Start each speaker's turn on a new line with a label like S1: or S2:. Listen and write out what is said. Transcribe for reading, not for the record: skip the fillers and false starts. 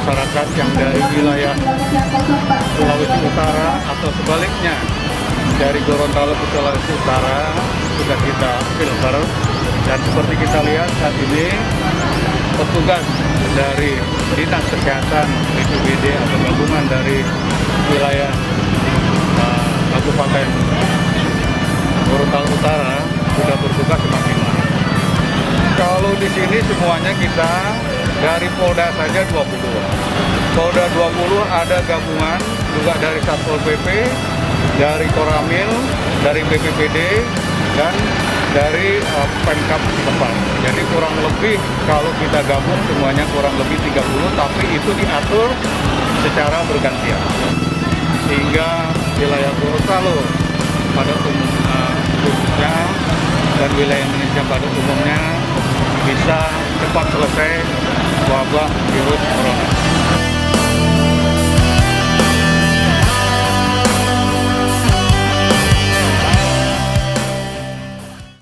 S1: masyarakat yang dari wilayah Sulawesi Utara atau sebaliknya dari Gorontalo ke Sulawesi Utara sudah kita filter, dan seperti kita lihat saat ini petugas dari Dinas Kesehatan BPBD atau gabungan dari wilayah Kabupaten Gorontalo Utara sudah bertugas maksimal. Kalau di sini semuanya kita dari Polda saja 20. Polda 20 ada gabungan juga dari Satpol PP, dari Koramil, dari BPBD, dan dari Pemkab setempat. Jadi kurang lebih kalau kita gabung semuanya kurang lebih 30, tapi itu diatur secara bergantian. Sehingga wilayah Gorontalo pada khususnya dan wilayah Indonesia pada umumnya bisa cepat selesai wabah virus corona.